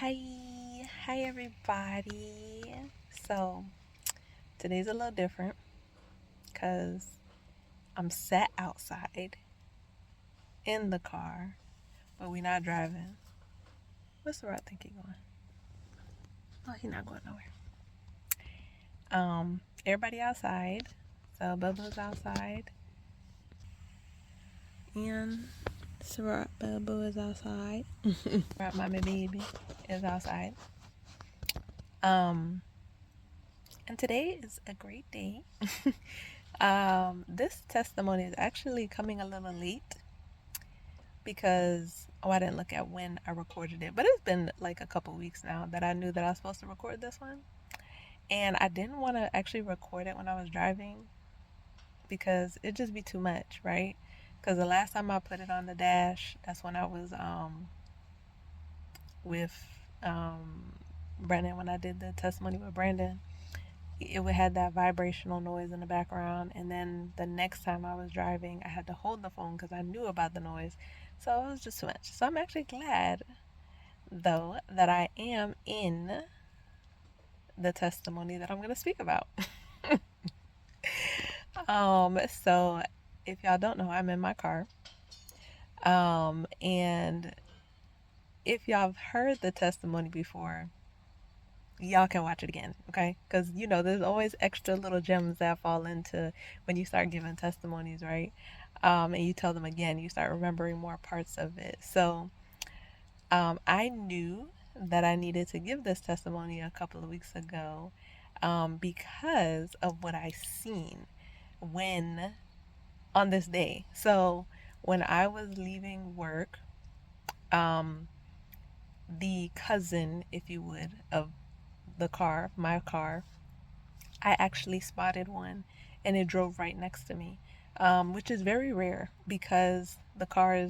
Hi everybody. So today's a little different because I'm sat outside in the car, but we're not driving. What's the route think he going? Oh, he's not going nowhere. Everybody outside. So Bubba's outside, and Surat Bubba is outside. Surat Mommy Baby is outside. Um, and today is a great day. This testimony is actually coming a little late because I didn't look at when I recorded it, but it's been like a couple weeks now that I knew that I was supposed to record this one, and I didn't want to actually record it when I was driving because it'd just be too much, right? Because the last time I put it on the dash, that's when I was with Brandon, when I did the testimony with Brandon. It would had that vibrational noise in the background, and then the next time I was driving I had to hold the phone because I knew about the noise, so it was just too much. So I'm actually glad though that I am in the testimony that I'm going to speak about. So if y'all don't know, I'm in my car, and if y'all have heard the testimony before, y'all can watch it again, okay? Because there's always extra little gems that fall into when you start giving testimonies, right? And you tell them again, you start remembering more parts of it. So I knew that I needed to give this testimony a couple of weeks ago, because of what I seen when on this day. So when I was leaving work, um, the cousin, if you would, of my car, I actually spotted one, and it drove right next to me, which is very rare because the car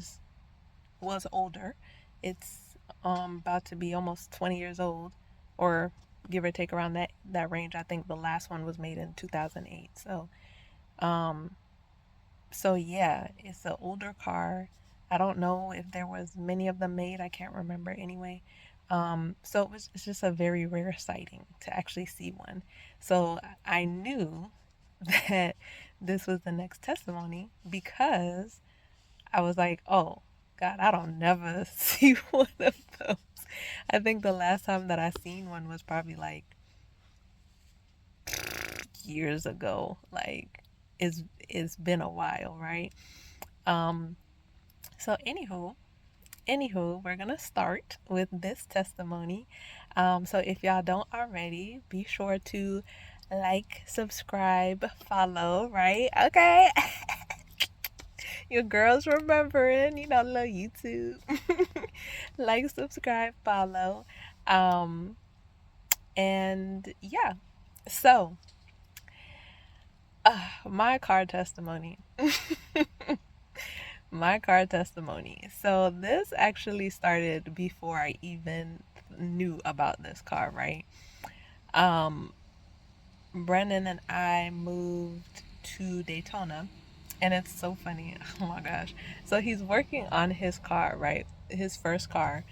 was older. It's about to be almost 20 years old, or give or take around that range. I think the last one was made in 2008. Um, so yeah, it's an older car. I don't know if there was many of them made. I can't remember anyway. So it's just a very rare sighting to actually see one. So I knew that this was the next testimony because I was like, oh God, I don't never see one of those. I think the last time that I seen one was probably like years ago. Like it's been a while, right? Um, so anywho, we're gonna start with this testimony. So if y'all don't already, be sure to like, subscribe, follow, right? Okay. Your girls remembering, little YouTube. Like, subscribe, follow. Um, and yeah. So, my car testimony. My car testimony. So, this actually started before I even knew about this car, right? Um, Brendan and I moved to Daytona, and it's so funny. Oh my gosh. So he's working on his car, right? His first car,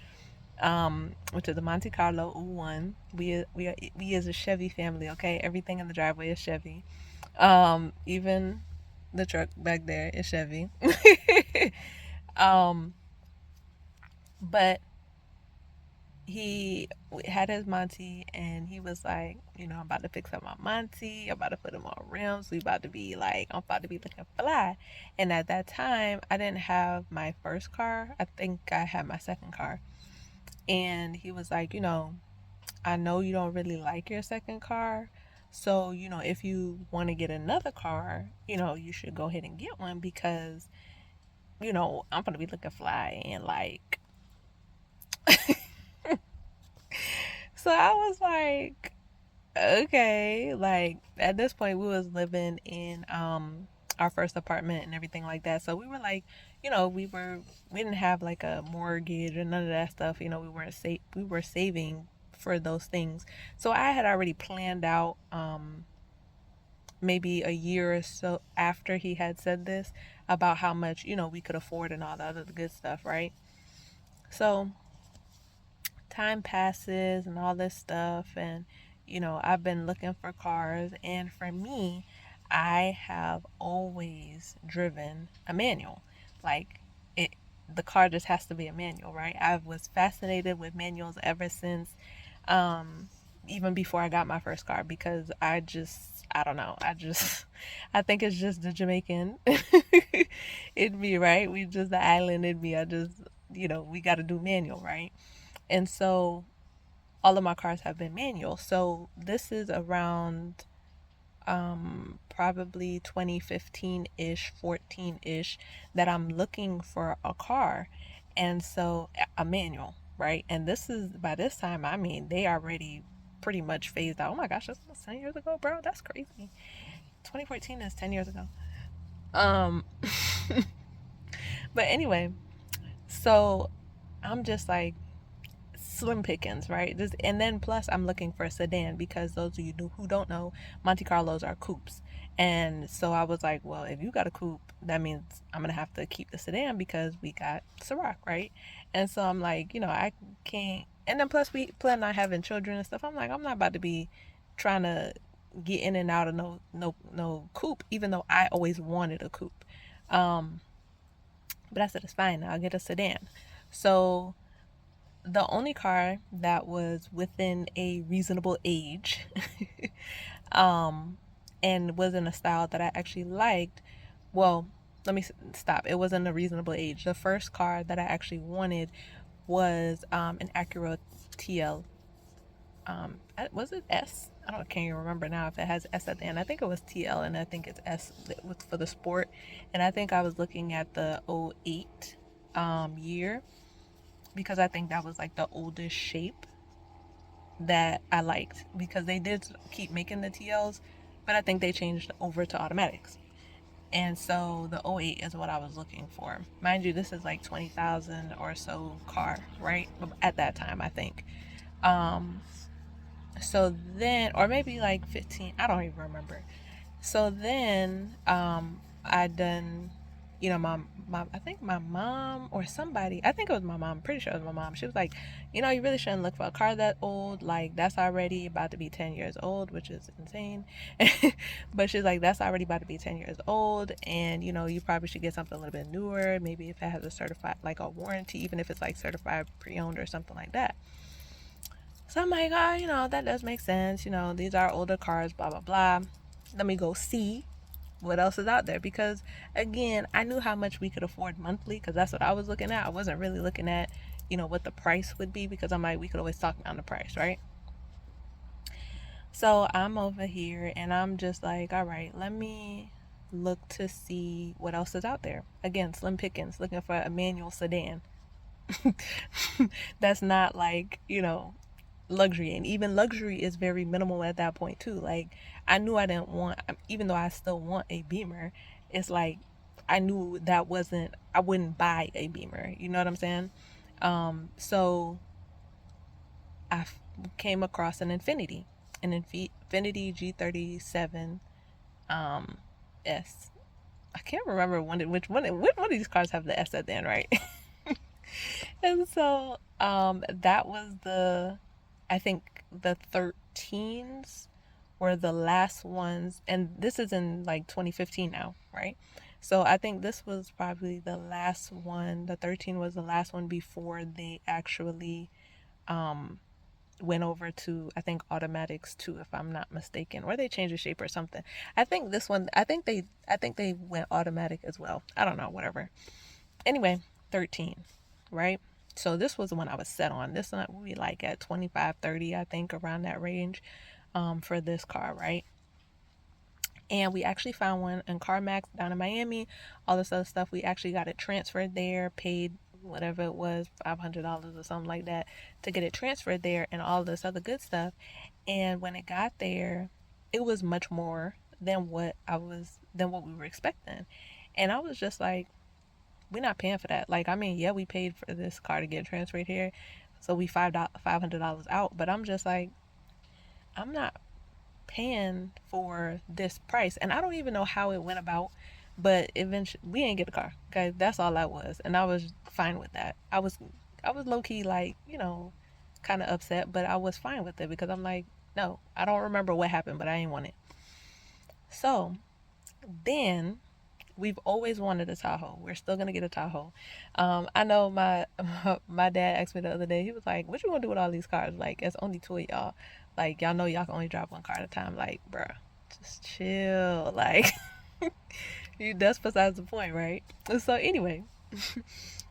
which is a Monte Carlo U1. We is a Chevy family, okay? Everything in the driveway is Chevy. Even the truck back there is Chevy. um, but he had his Monty, and he was like, I'm about to fix up my Monty. I'm about to put him on rims. I'm about to be looking fly. And at that time, I didn't have my first car. I think I had my second car. And he was like, I know you don't really like your second car. So, if you want to get another car, you should go ahead and get one because, I'm going to be looking fly and like, so I was like, okay. Like at this point we was living in our first apartment and everything like that. So we were like, we didn't have like a mortgage or none of that stuff. We were saving for those things. So I had already planned out maybe a year or so after he had said this about how much, we could afford and all the other good stuff, right? So time passes and all this stuff, and I've been looking for cars, and for me, I have always driven a manual. Like, it the car just has to be a manual, right? I was fascinated with manuals ever since, um even before I got my first car, because I don't know, I think it's just the Jamaican in me, right? We just the island in me. I just, we got to do manual, right? And so all of my cars have been manual. So this is around probably 2015-ish, 14-ish, that I'm looking for a car. And so a manual, right? And this is, by this time, I mean, they already pretty much phased out. Oh my gosh, that's almost 10 years ago, bro. That's crazy. 2014 is 10 years ago. Um but anyway, so I'm just like, slim pickings, right? Just, and then plus I'm looking for a sedan, because those of you who don't know, Monte Carlos are coupes. And so I was like, well, if you got a coupe, that means I'm gonna have to keep the sedan, because we got Ciroc, right? And so I'm like, I can't. And then plus we plan on having children and stuff. I'm like, I'm not about to be trying to get in and out of no coupe, even though I always wanted a coupe. Um, but I said it's fine. I'll get a sedan. So the only car that was within a reasonable age, um, and was in a style that I actually liked. Well, let me stop. It wasn't a reasonable age. The first car that I actually wanted was an Acura TL. Was it S? Can't even remember now if it has S at the end. I think it was TL, and I think it's S for the sport. And I think I was looking at the '08 year, because I think that was like the oldest shape that I liked, because they did keep making the TLs, but I think they changed over to automatics. And so the '08 is what I was looking for. Mind you, this is like 20,000 or so car, right? At that time, I think. Um, so then, or maybe like 15, I don't even remember. So then, I done, I think my mom or somebody, I think it was my mom, I'm pretty sure it was my mom. She was like, you really shouldn't look for a car that old. Like, that's already about to be 10 years old, which is insane. But she's like, that's already about to be 10 years old. And, you probably should get something a little bit newer. Maybe if it has a certified, like a warranty, even if it's like certified pre-owned or something like that. So I'm like, oh, that does make sense. These are older cars, blah, blah, blah. Let me go see what else is out there, because again, I knew how much we could afford monthly, because that's what I was looking at. I wasn't really looking at what the price would be, because I'm like, we could always talk down the price, right? So I'm over here and I'm just like, all right, let me look to see what else is out there. Again, slim pickings, looking for a manual sedan. That's not like luxury, and even luxury is very minimal at that point too. Like, I knew I didn't want, even though I still want a Beamer, it's like I knew that wasn't, I wouldn't buy a Beamer, you know what I'm saying? So I came across an Infinity G37 S. I can't remember which one of these cars have the S at the end, right? And so that was I think the 13s were the last ones, and this is in like 2015 now, right? So I think this was probably the last one. The 13 was the last one before they actually um went over to, I think, automatics too, if I'm not mistaken, or they changed the shape or something. I think this one, I think they went automatic as well. I don't know, whatever. Anyway, 13, right? So this was the one I was set on. This one we like at 25, 30, I think, around that range, for this car, right? And we actually found one in CarMax down in Miami. All this other stuff, we actually got it transferred there, paid whatever it was, $500 or something like that, to get it transferred there, and all this other good stuff. And when it got there, it was much more than what we were expecting. And I was just like, we're not paying for that. Like, I mean, yeah, we paid for this car to get transferred here, so we $500 out. But I'm just like, I'm not paying for this price, and I don't even know how it went about. But eventually, we ain't get the car. Okay, that's all that was, and I was fine with that. I was low key like, kind of upset, but I was fine with it because I'm like, no, I don't remember what happened, but I ain't want it. So then we've always wanted a Tahoe. We're still gonna get a Tahoe. I know my my dad asked me the other day. He was like, "What you gonna do with all these cars? Like, it's only two of y'all. Like, y'all know y'all can only drive one car at a time. Like, bruh, just chill. Like, that's besides the point, right?" So anyway,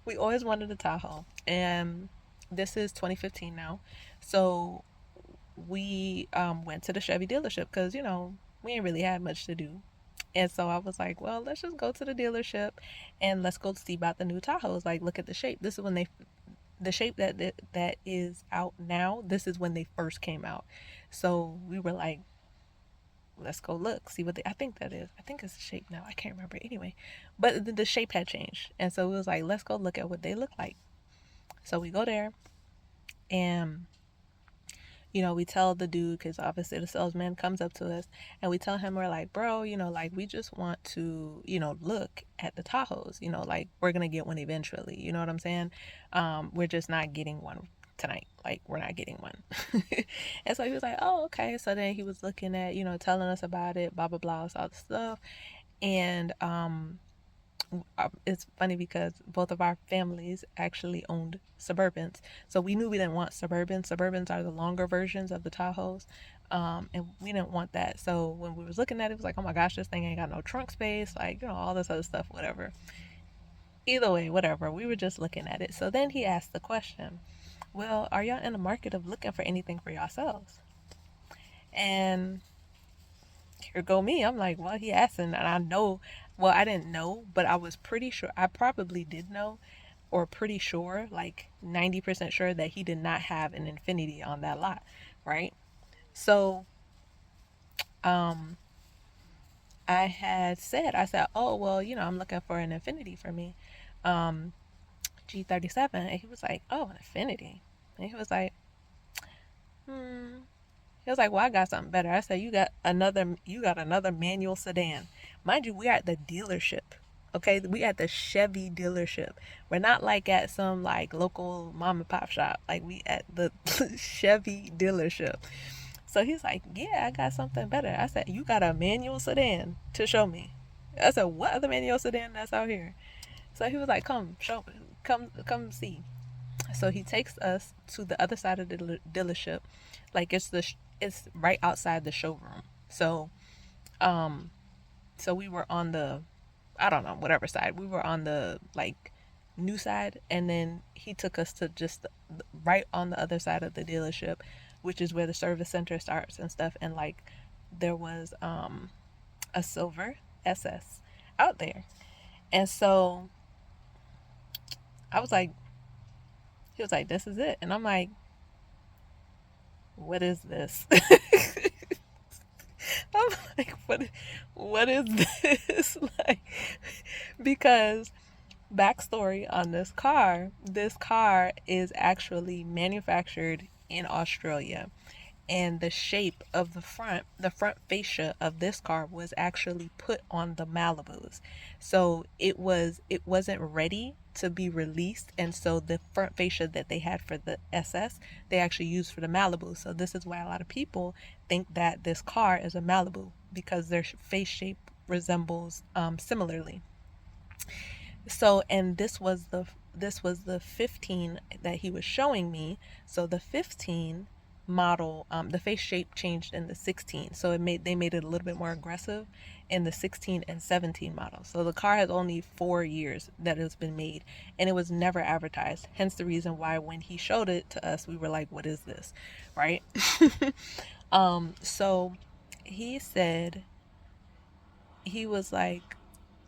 we always wanted a Tahoe, and this is 2015 now. So we went to the Chevy dealership because we ain't really had much to do. And so I was like, well, let's just go to the dealership and let's go see about the new Tahoes. Like, look at the shape. This is when the shape that is out now. This is when they first came out. So we were like, let's go look, see what I think that is. I think it's the shape now. I can't remember anyway. But the shape had changed. And so it was like, let's go look at what they look like. So we go there and we tell the dude, because obviously the salesman comes up to us, and we tell him, we're like, bro, like, we just want to, look at the Tahoes, like, we're going to get one eventually. You know what I'm saying? We're just not getting one tonight. Like, we're not getting one. And so he was like, oh, okay. So then he was looking at, telling us about it, blah, blah, blah, all the stuff. And, it's funny because both of our families actually owned Suburbans. So we knew we didn't want Suburbans. Suburbans are the longer versions of the Tahoes. And we didn't want that. So when we was looking at it, it was like, oh my gosh, this thing ain't got no trunk space. Like, all this other stuff, whatever. Either way, whatever. We were just looking at it. So then he asked the question, well, are y'all in the market of looking for anything for yourselves? And here go me. I'm like, well, he asked, and I know, well, I didn't know, but I was pretty sure, I probably did know, or pretty sure, like 90% sure that he did not have an Infinity on that lot, right? So, I said, oh, well, I'm looking for an Infinity for me, G37, and he was like, oh, an Infinity, and he was like, He was like, well, I got something better. I said, you got another manual sedan. Mind you, we're at the dealership. Okay, we at the Chevy dealership. We're not like at some like local mom and pop shop. Like, we at the Chevy dealership. So he's like, yeah, I got something better. I said, you got a manual sedan to show me. I said, what other manual sedan that's out here? So he was like, come, show me, come see. So he takes us to the other side of the dealership, like it's right outside the showroom. So, so we were on the, I don't know, whatever side. We were on the like new side, and then he took us to just right on the other side of the dealership, which is where the service center starts and stuff. And like there was a silver SS out there, and so I was like, he was like, this is it, and I'm like, what is this? I'm like, what is this? Like, because backstory on this car is actually manufactured in Australia, and the shape of the front fascia of this car was actually put on the Malibus. So it wasn't ready to be released, and so the front fascia that they had for the SS, they actually used for the Malibu. So this is why a lot of people think that this car is a Malibu, because their face shape resembles similarly. So, and this was the 15 that he was showing me. So the 15 model, the face shape changed in the 16. So they made it a little bit more aggressive in the 16 and 17 model. So the car has only 4 years that it's been made, and it was never advertised. Hence the reason why when he showed it to us, we were like, what is this? Right? So he said, he was like,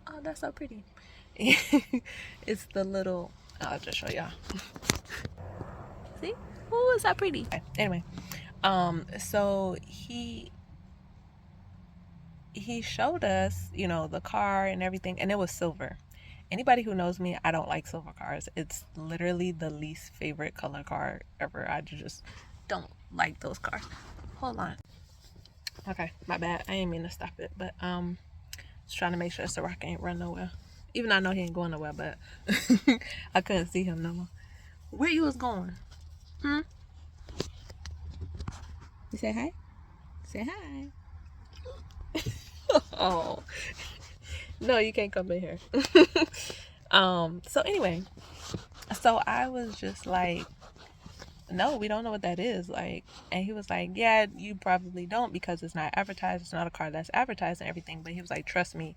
oh, that's so pretty. It's the little, I'll just show y'all. See? Oh, is that pretty? Okay, anyway, so he showed us, the car and everything, and it was silver. Anybody who knows me, I don't like silver cars. It's literally the least favorite color car ever. I just don't like those cars. Hold on. Okay, my bad. I didn't mean to stop it, but just trying to make sure Ciroc ain't run nowhere. Even though I know he ain't going nowhere, but I couldn't see him no more. Where you was going? Hmm? You say hi? Say hi. Oh. No, you can't come in here. So anyway, so I was just like, no, we don't know what that is. Like, and he was like, yeah, you probably don't because it's not advertised. It's not a car that's advertised and everything. But he was like, trust me,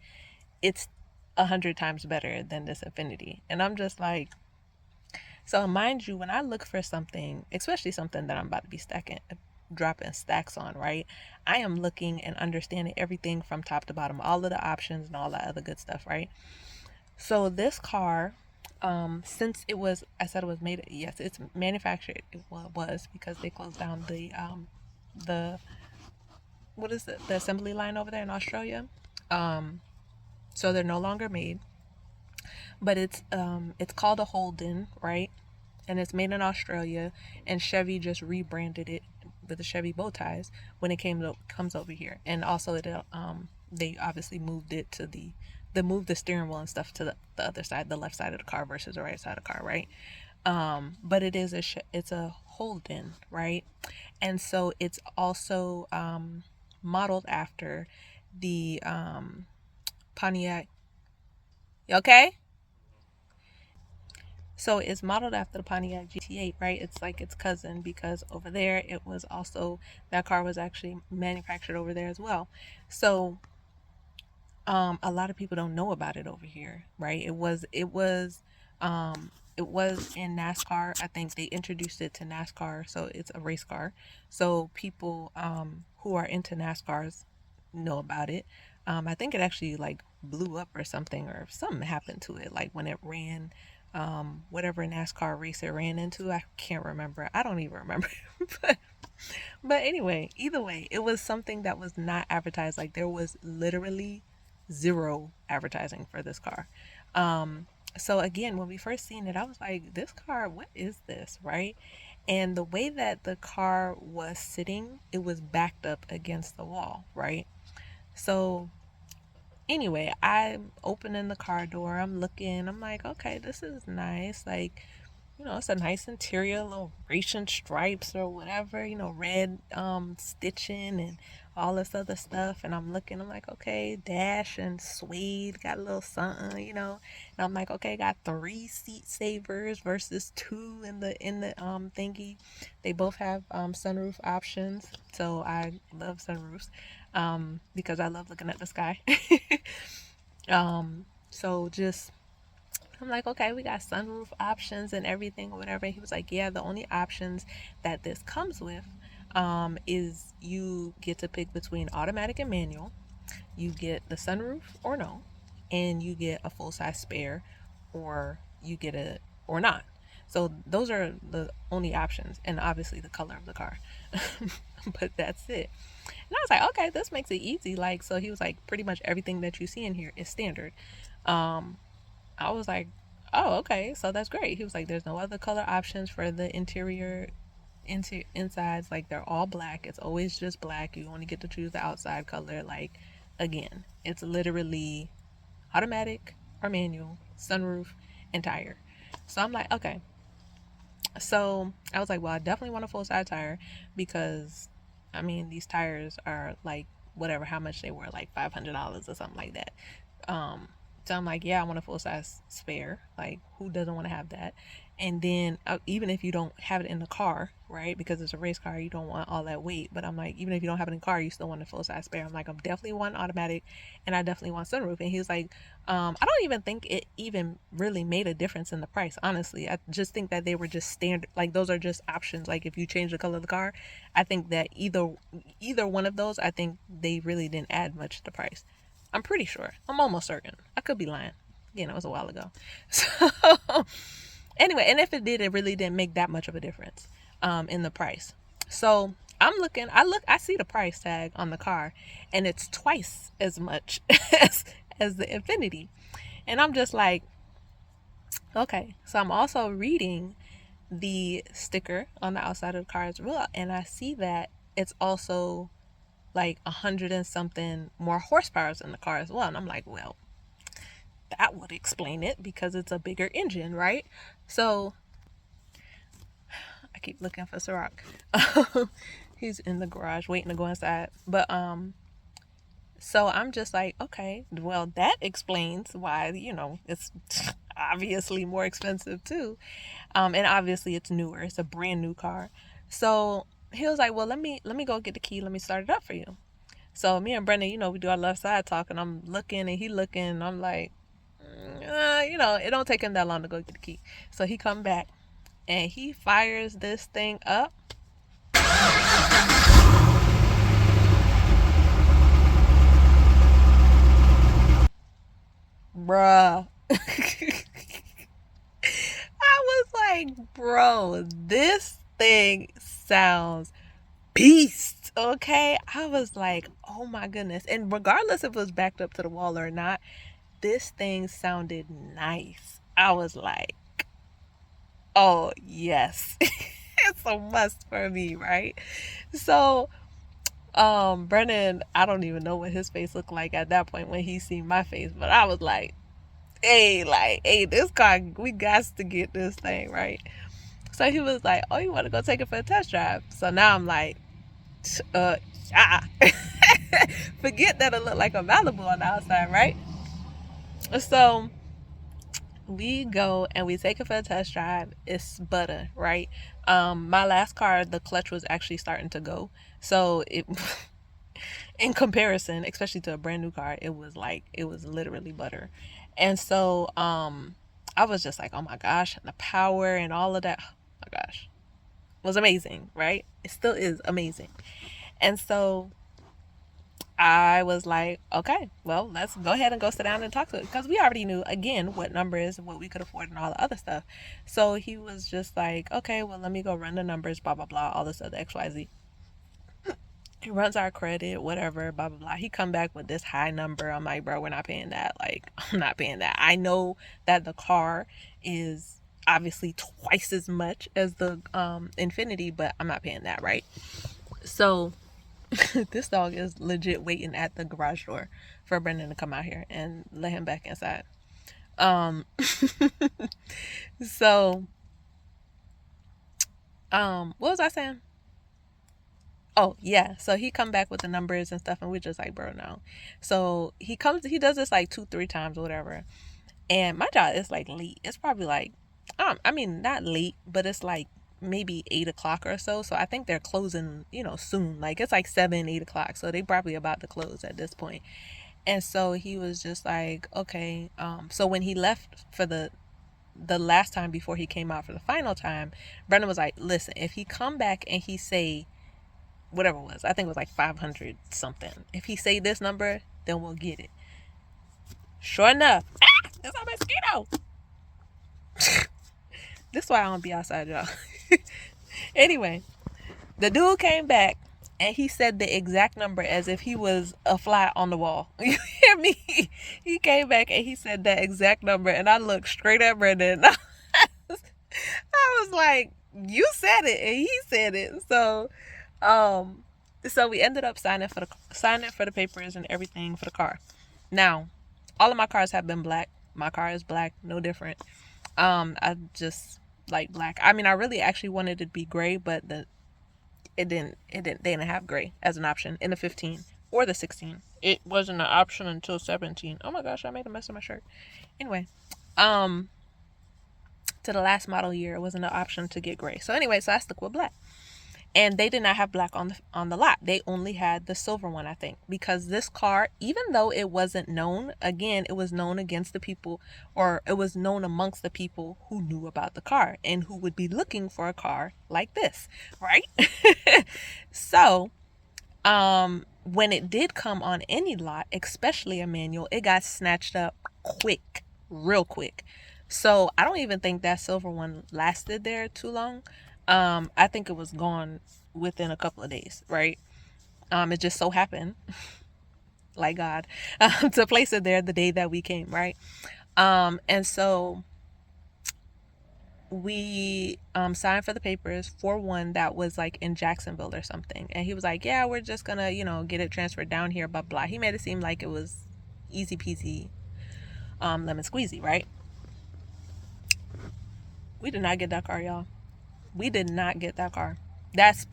it's 100 times better than this Infinity. And I'm just like, so mind you, when I look for something, especially something that I'm about to be dropping stacks on, right? I am looking and understanding everything from top to bottom, all of the options and all that other good stuff, right? So this car, since it was, I said it was made, yes, it's manufactured. Well, it was because they closed down the, what is it, the assembly line over there in Australia. So they're no longer made, but it's called a Holden, right? And it's made in Australia, and Chevy just rebranded it with the Chevy bow ties when it comes over here. And also they obviously moved it to they moved the steering wheel and stuff to the other side, the left side of the car versus the right side of the car, right? But it's a Holden, right? And so it's also modeled after the Pontiac. You okay? So it's modeled after the Pontiac GT8, right? It's like its cousin because over there it was also, that car was actually manufactured over there as well. So a lot of people don't know about it over here, right? It was in NASCAR. I think they introduced it to NASCAR, so it's a race car. So people who are into NASCARs know about it. I think it actually like blew up or something, or something happened to it, like when it ran whatever NASCAR race it ran into. I can't remember. I don't even remember. but but anyway, either way, it was something that was not advertised. Like there was literally zero advertising for this car. So again, when we first seen it, I was like, this car, what is this, right? And the way that the car was sitting, it was backed up against the wall, right? So anyway, I'm opening the car door, I'm looking, I'm like, okay, this is nice. Like, it's a nice interior, little racing stripes or whatever, red stitching and all this other stuff. And I'm looking, I'm like, okay, dash and suede, got a little something, And I'm like, okay, got 3 seat savers versus 2 in the thingy. They both have sunroof options, so I love sunroofs because I love looking at the sky. So just I'm like, okay, we got sunroof options and everything or whatever. He was like, yeah, the only options that this comes with is you get to pick between automatic and manual. You get the sunroof or no, and you get a full size spare, or you get a or not. So those are the only options, and obviously the color of the car. But that's it. And I was like, okay, this makes it easy. Like, so he was like, pretty much everything that you see in here is standard. Um, I was like, oh, okay, so that's great. He was like, there's no other color options for the insides. Like, they're all black. It's always just black. You only get to choose the outside color. Like, again, it's literally automatic or manual, sunroof, and tire. So I'm like, okay. So I was like, well, I definitely want a full size tire because, I mean, these tires are like whatever, how much they were, like $500 or something like that. So I'm like, yeah, I want a full size spare. Like, who doesn't want to have that? And then even if you don't have it in the car, right? Because it's a race car, you don't want all that weight. But I'm like, even if you don't have it in the car, you still want a full size spare. I'm like, I'm definitely want automatic, and I definitely want sunroof. And he was like, I don't even think it even really made a difference in the price. Honestly, I just think that they were just standard. Like, those are just options. Like, if you change the color of the car, I think that either one of those, I think they really didn't add much to the price. I'm pretty sure. I'm almost certain. I could be lying. Again, it was a while ago. So anyway, and if it did, it really didn't make that much of a difference in the price. So I'm looking. I see the price tag on the car, and it's twice as much as the Infinity, and I'm just like, okay. So I'm also reading the sticker on the outside of the car as well, and I see that it's also like 100 and something more horsepower in the car as well. And I'm like, well, that would explain it because it's a bigger engine, right? So I keep looking for Ciroc. He's in the garage waiting to go inside. But so I'm just like, okay, well, that explains why, it's obviously more expensive too. And obviously it's newer. It's a brand new car. So he was like, well, let me go get the key. Let me start it up for you. So me and Brendan, we do our left side talk, and I'm looking and he looking. And I'm like, it don't take him that long to go get the key. So he come back and he fires this thing up. Bruh. I was like, bro, this thing sounds beast. Okay. I was like, oh my goodness. And regardless if it was backed up to the wall or not, this thing sounded nice. I was like, oh yes. It's a must for me, right? So Brennan, I don't even know what his face looked like at that point when he seen my face, but I was like, hey, this car, we got to get this thing, right? So he was like, oh, you want to go take it for a test drive? So now I'm like, yeah. Forget that it looked like a Malibu on the outside, right? So we go and we take it for a test drive. It's butter, right? My last car, the clutch was actually starting to go. So it in comparison, especially to a brand new car, it was literally butter. And so I was just like, oh my gosh, and the power and all of that, oh my gosh, was amazing, right? It still is amazing. And so I was like, okay, well, let's go ahead and go sit down and talk to it, because we already knew, again, what numbers and what we could afford and all the other stuff. So he was just like, okay, well, let me go run the numbers, blah blah blah, all this other XYZ. He runs our credit, whatever, blah blah blah. He come back with this high number. I'm like, bro, we're not paying that. Like, I'm not paying that. I know that the car is obviously twice as much as the Infinity, but I'm not paying that, right? So this dog is legit waiting at the garage door for Brendan to come out here and let him back inside. So what was I saying? Oh yeah, so he come back with the numbers and stuff, and we're just like, bro, no. So he does this like 2-3 times or whatever, and my job is like late. It's probably like, I mean, not late, but it's like maybe 8 o'clock or so. So I think they're closing, soon. Like it's like 7-8 o'clock, so they probably about to close at this point. And so he was just like, okay. So when he left for the last time before he came out for the final time, Brendan was like, listen, if he come back and he say whatever it was, I think it was like 500 something. If he say this number, then we'll get it. Sure enough, that's a mosquito. This is why I don't be outside, y'all. Anyway, the dude came back and he said the exact number as if he was a fly on the wall. You hear me? He came back and he said that exact number, and I looked straight at Brendan. I was like, you said it and he said it. So we ended up signing for the papers and everything for the car. Now, all of my cars have been black. My car is black, no different. I just like black. I mean, I really actually wanted it to be gray, but they didn't have gray as an option in the 15 or the 16. It wasn't an option until 17. Oh my gosh, I made a mess of my shirt. Anyway, to the last model year, it wasn't an option to get gray. So anyway, so I stuck with black. And they did not have black on the lot. They only had the silver one, I think, because this car, even though it wasn't known, again, it was known against the people, or it was known amongst the people who knew about the car and who would be looking for a car like this, right? So, when it did come on any lot, especially a manual, it got snatched up quick, real quick. So I don't even think that silver one lasted there too long. I think it was gone within a couple of days, right? It just so happened, like God, to place it there the day that we came, right? And so we signed for the papers for one that was like in Jacksonville or something. And he was like, yeah, we're just gonna, get it transferred down here, blah, blah. He made it seem like it was easy peasy, lemon squeezy, right? We did not get that car, y'all. We did not get that car. That's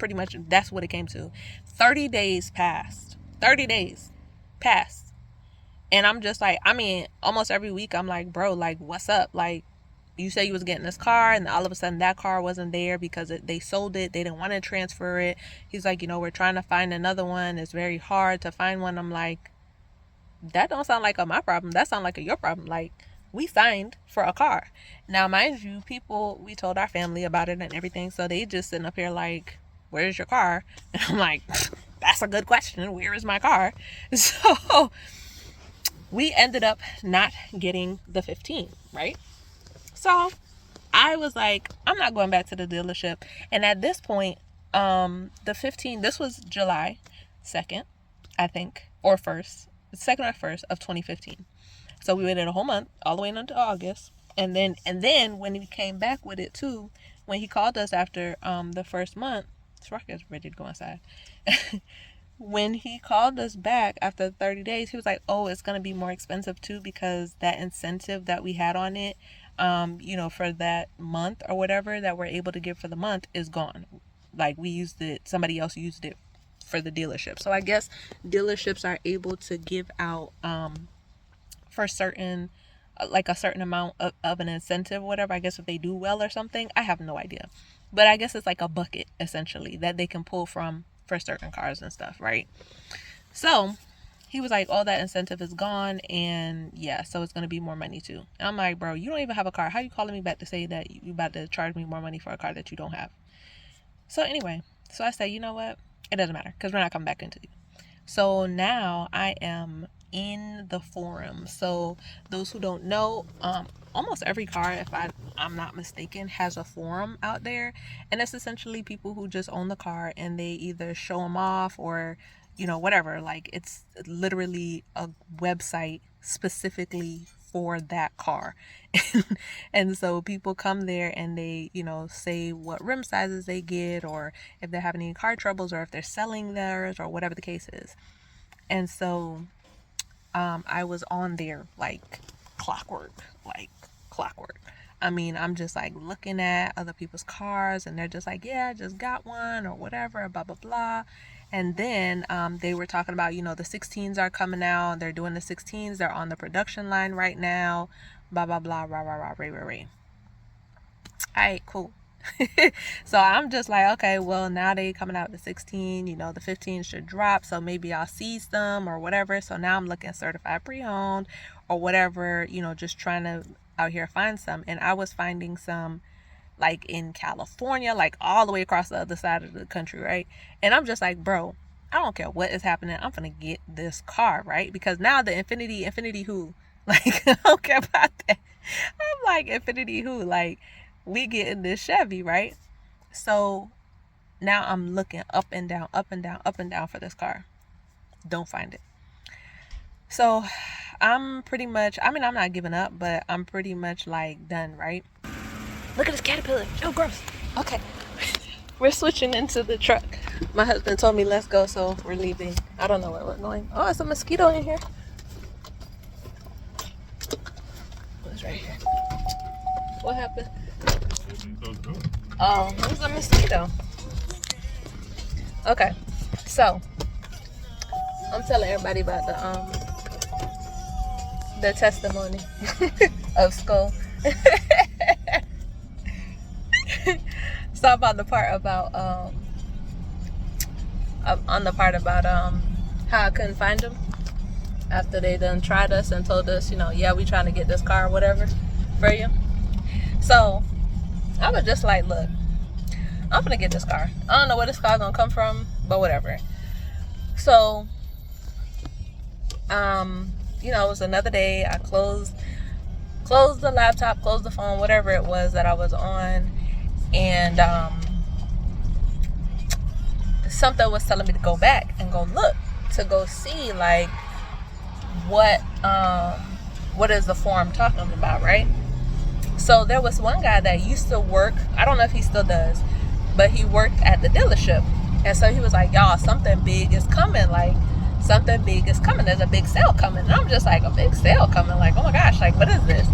what it came to. 30 days passed. 30 days passed. And I'm just like, I mean, almost every week I'm like, bro, like, what's up? Like, you said you was getting this car, and all of a sudden that car wasn't there because they sold it. They didn't want to transfer it. He's like, we're trying to find another one. It's very hard to find one. I'm like, that don't sound like my problem. That sounds like your problem. Like, we signed for a car. Now, mind you, we told our family about it and everything, so they just sitting up here like, where's your car? And I'm like, that's a good question. Where is my car? So we ended up not getting the 15, right? So I was like, I'm not going back to the dealership. And at this point, the 15, this was July 2nd, I think, or 1st, 2nd or 1st of 2015. So we waited a whole month, all the way into August. And then when he came back with it too, when he called us after the first month, Rocket's ready to go inside. When he called us back after 30 days, he was like, oh, it's going to be more expensive too, because that incentive that we had on it, for that month or whatever that we're able to give for the month is gone. Like, we used it, somebody else used it for the dealership. So I guess dealerships are able to give out, for certain, like a certain amount of an incentive or whatever. I guess if they do well or something, I have no idea. But I guess it's like a bucket, essentially, that they can pull from for certain cars and stuff, right? So he was like, oh, that incentive is gone, and yeah, so it's going to be more money too. And I'm like, bro, you don't even have a car. How you calling me back to say that you about to charge me more money for a car that you don't have? So anyway, so I said, you know what? It doesn't matter, because we're not coming back into it. So now I am in the forum. So those who don't know, almost every car, if I'm not mistaken, has a forum out there, and it's essentially people who just own the car and they either show them off or whatever. Like, it's literally a website specifically for that car. And so people come there and they say what rim sizes they get, or if they're having any car troubles, or if they're selling theirs, or whatever the case is. And so I was on there like clockwork. I mean, I'm just like looking at other people's cars, and they're just like, yeah, I just got one, or whatever, blah blah blah. And then they were talking about, the 16s are coming out. They're doing the 16s. They're on the production line right now. Blah blah blah, rah rah rah, ray ray ray. All right, cool. So I'm just like, okay, well, now they coming out with the 16, the 15 should drop, so maybe I'll see some or whatever. So now I'm looking certified pre-owned or whatever, just trying to out here find some. And I was finding some like in California, like all the way across the other side of the country, right? And I'm just like, bro, I don't care what is happening, I'm gonna get this car, right? Because now the Infinity who? Like, I don't care about that. I'm like, Infinity who? Like, we getting this Chevy, right? So now I'm looking up and down for this car. Don't find it. So I'm pretty much, I'm not giving up, but I'm pretty much like done, right? Look at this caterpillar. Oh, gross. Okay. We're switching into the truck. My husband told me let's go, so we're leaving. I don't know where we're going. Oh, it's a mosquito in here. What's right here? What happened? Oh, it was a mosquito. Okay, so I'm telling everybody about the testimony of Skull. So about the part about how I couldn't find him after they done tried us and told us, yeah, we trying to get this car or whatever for you. So I was just like, look, I'm gonna get this car. I don't know where this car gonna come from, but whatever. So it was another day. I closed the laptop, closed the phone, whatever it was that I was on, and something was telling me to go back and go look, to go see like what is the forum talking about, right? So there was one guy that used to work, I don't know if he still does, but he worked at the dealership. And so he was like, y'all, something big is coming. Like, something big is coming. There's a big sale coming. And I'm just like, a big sale coming? Like, oh my gosh, like, what is this?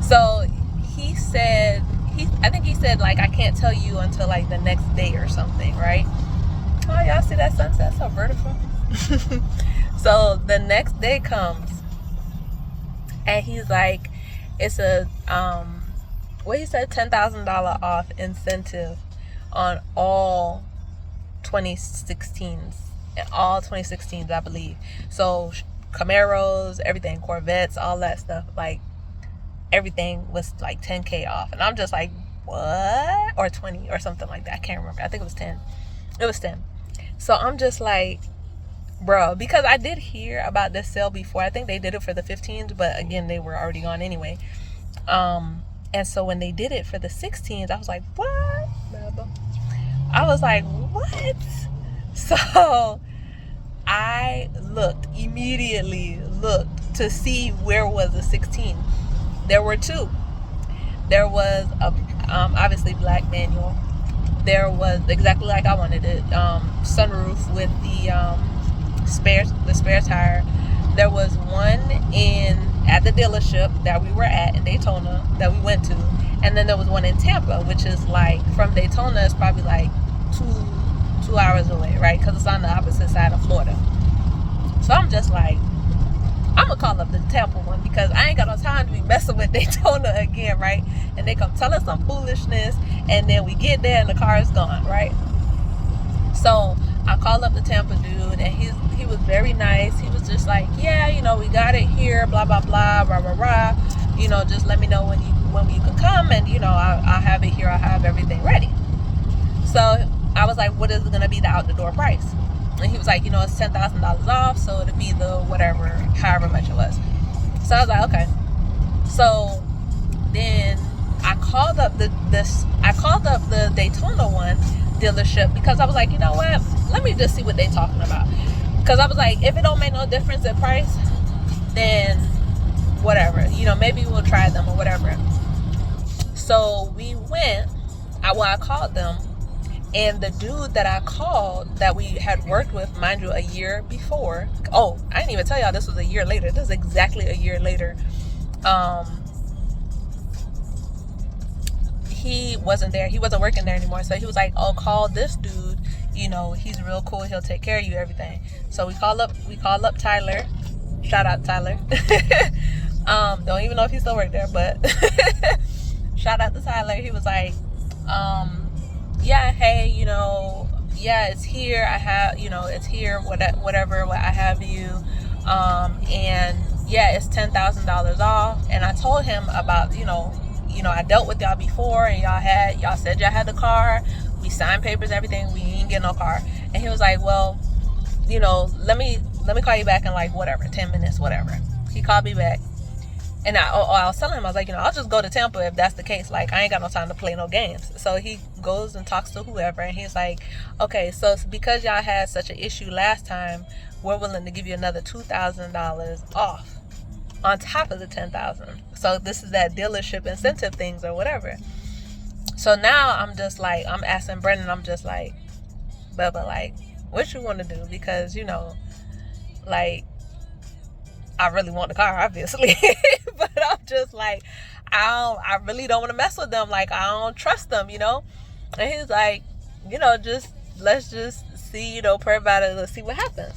So he said, I think he said like, I can't tell you until like the next day or something, right? Oh, y'all see that sunset? So beautiful. So the next day comes, and he's like, it's a what he said, $10,000 off incentive on all 2016s, I believe. So Camaros, everything, Corvettes, all that stuff, like everything was like 10K off. And I'm just like, what? Or 20 or something like that. I can't remember. I think it was 10. It was 10. So I'm just like, bro, because I did hear about this sale before. I think they did it for the 15s, but again, they were already gone anyway. And so when they did it for the 16s, I was like, what? I was like, what? So I immediately looked to see where was the 16. There were two. There was a obviously black manual. There was exactly like I wanted it, sunroof with the spare tire. There was one at the dealership that we were at in Daytona that we went to, and then there was one in Tampa, which is like from Daytona, it's probably like two hours away, right? Because it's on the opposite side of Florida. So I'm just like, I'm gonna call up the Tampa one because I ain't got no time to be messing with Daytona again, right? And they come tell us some foolishness, and then we get there and the car is gone, right? So I called up the Tampa dude, and he was very nice. He was just like, yeah, we got it here, blah blah blah, rah rah rah. Just let me know when you can come, and I'll have it here. I'll have everything ready. So I was like, what is gonna be the out the door price? And he was like, it's $10,000 off, so it'll be the whatever, however much it was. So I was like, okay. So then I called up the Daytona one dealership because I was like, you know what? Let me just see what they're talking about. Because I was like, if it don't make no difference in price, then whatever. Maybe we'll try them or whatever. So we went. I called them. And the dude that I called that we had worked with, mind you, a year before. Oh, I didn't even tell y'all this was a year later. This is exactly a year later. He wasn't there. He wasn't working there anymore. So he was like, oh, call this dude. He's real cool. He'll take care of you, everything. So we call up Tyler. Shout out Tyler. Don't even know if he still worked there, but shout out to Tyler. He was like, yeah, hey, yeah, it's here. I have, it's here, whatever, I have you. And yeah, it's $10,000 off. And I told him about, I dealt with y'all before, and y'all said y'all had the car. We signed papers, everything. We didn't get no car. And he was like, well, let me call you back in like whatever, 10 minutes, whatever. He called me back. And I was telling him, I was like, I'll just go to Tampa if that's the case. Like, I ain't got no time to play no games. So he goes and talks to whoever, and he's like, okay, so because y'all had such an issue last time, we're willing to give you another $2,000 off on top of the $10,000. So this is that dealership incentive things or whatever. So now I'm just like, I'm asking Brendan, I'm just like, Bubba, like, what you want to do? Because, like, I really want the car, obviously. But I'm just like, I really don't want to mess with them. Like, I don't trust them, And he's like, let's just see, pray about it. Let's see what happens.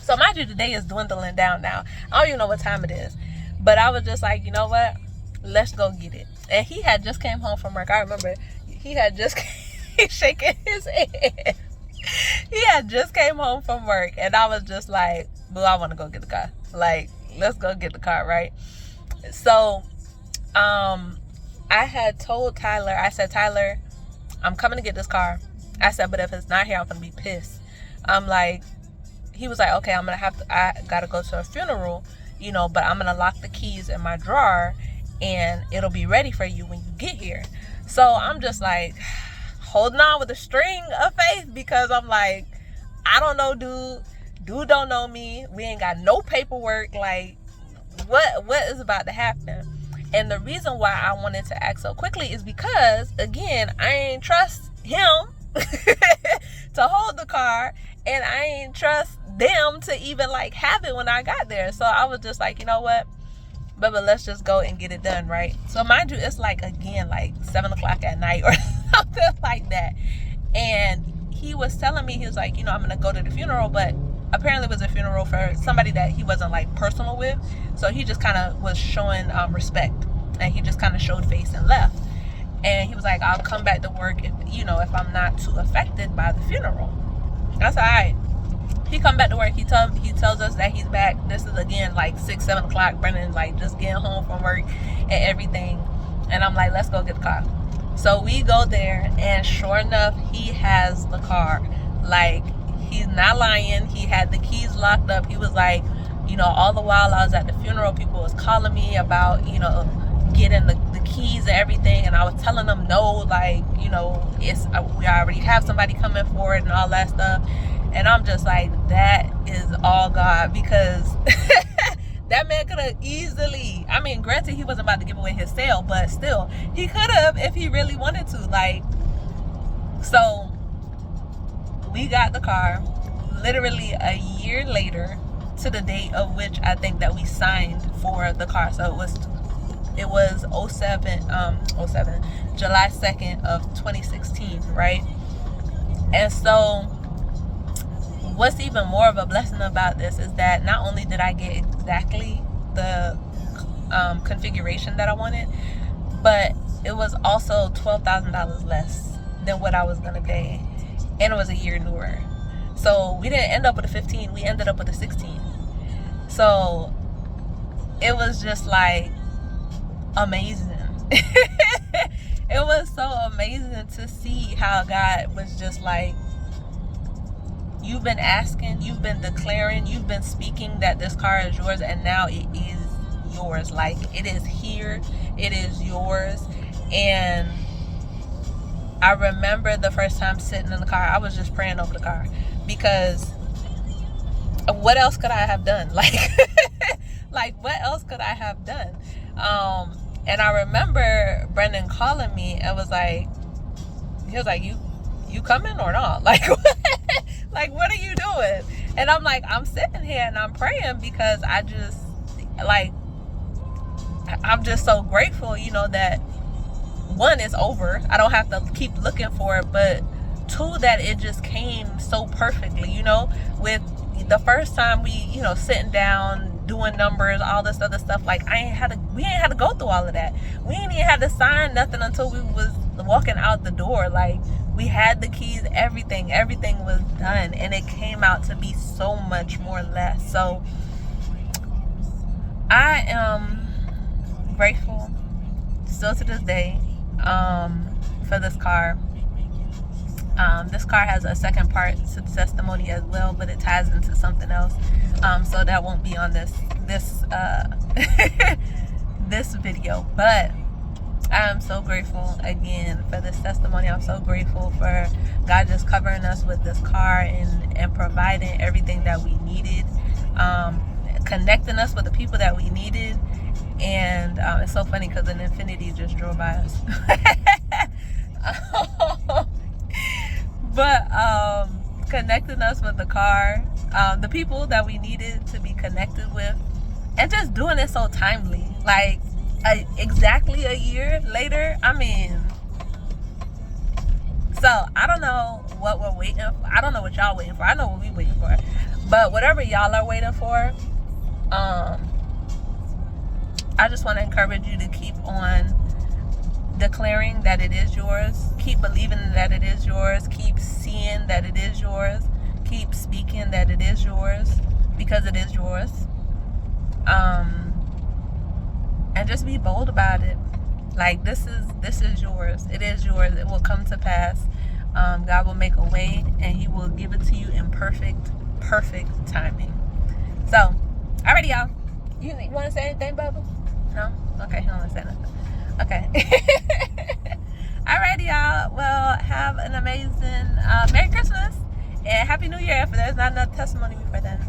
So mind you, the day is dwindling down now. I don't even know what time it is. But I was just like, you know what? Let's go get it. And he had just came home from work. I remember he had just shaking his head. He had just came home from work. And I was just like, boo, I want to go get the car. Like, let's go get the car, right? So, I had told Tyler, I said, Tyler, I'm coming to get this car. I said, but if it's not here, I'm going to be pissed. I'm like, he was like, okay, I got to go to a funeral, but I'm going to lock the keys in my drawer and it'll be ready for you when you get here. So I'm just like holding on with a string of faith because I'm like, I don't know, dude don't know me. We ain't got no paperwork. Like, what is about to happen? And the reason why I wanted to act so quickly is because, again, I ain't trust him to hold the car, and I ain't trust them to even like have it when I got there. So I was just like, you know what? but let's just go and get it done, right? So mind you, it's like, again, like 7 o'clock at night or something like that. And he was telling me, he was like, I'm gonna go to the funeral, but apparently it was a funeral for somebody that he wasn't like personal with. So he just kind of was showing respect, and he just kind of showed face and left. And he was like, I'll come back to work if I'm not too affected by the funeral. That's all right. He come back to work. He tells us that he's back. This is again like 6-7 o'clock. Brennan's like just getting home from work and everything. And I'm like, let's go get the car. So we go there, and sure enough, he has the car. Like, he's not lying. He had the keys locked up. He was like, all the while I was at the funeral, people was calling me about, getting the keys and everything. And I was telling them, no, like, we already have somebody coming for it and all that stuff. And I'm just like, that is all God, because that man could have easily, granted, he wasn't about to give away his sale, but still, he could have if he really wanted to. Like, so we got the car literally a year later to the date of which I think that we signed for the car. So it was 07 July 2nd of 2016, right? And so what's even more of a blessing about this is that not only did I get exactly the configuration that I wanted, but it was also $12,000 less than what I was gonna pay, and it was a year newer. So we didn't end up with a 15, we ended up with a 16. So it was just like amazing. It was so amazing to see how God was just like, you've been asking, you've been declaring, you've been speaking that this car is yours, and now it is yours. Like, it is here, it is yours. And I remember the first time sitting in the car, I was just praying over the car, because what else could I have done? Like, what else could I have done? And I remember Brendan calling me and he was like, you coming or not? Like, like, what are you doing? And I'm like, I'm sitting here and I'm praying, because I'm just so grateful, that one, it's over. I don't have to keep looking for it, but two, that it just came so perfectly, with the first time we, sitting down, doing numbers, all this other stuff. Like, we ain't had to go through all of that. We ain't even had to sign nothing until we was walking out the door. Like, we had the keys, everything was done, and it came out to be so much more less. So I am grateful still to this day for this car. This car has a second part to the testimony as well, but it ties into something else. So that won't be on this this video. But I am so grateful again for this testimony. I'm so grateful for God just covering us with this car and providing everything that we needed, connecting us with the people that we needed. And it's so funny because an Infinity just drove by us. But connecting us with the car, the people that we needed to be connected with, and just doing it so timely. Like, exactly a year later. So I don't know what we're waiting for. I don't know what y'all waiting for. I know what we waiting for. But whatever y'all are waiting for, I just want to encourage you to keep on declaring that it is yours. Keep believing that it is yours. Keep seeing that it is yours. Keep speaking that it is yours, because it is yours. And just be bold about it. Like, this is yours. It is yours. It will come to pass. God will make a way, and He will give it to you in perfect timing. So, alrighty, y'all. You want to say anything, Bubba? No? Okay, he don't want to say nothing. Okay. Alrighty, y'all. Well, have an amazing Merry Christmas and Happy New Year if there's not enough testimony before then.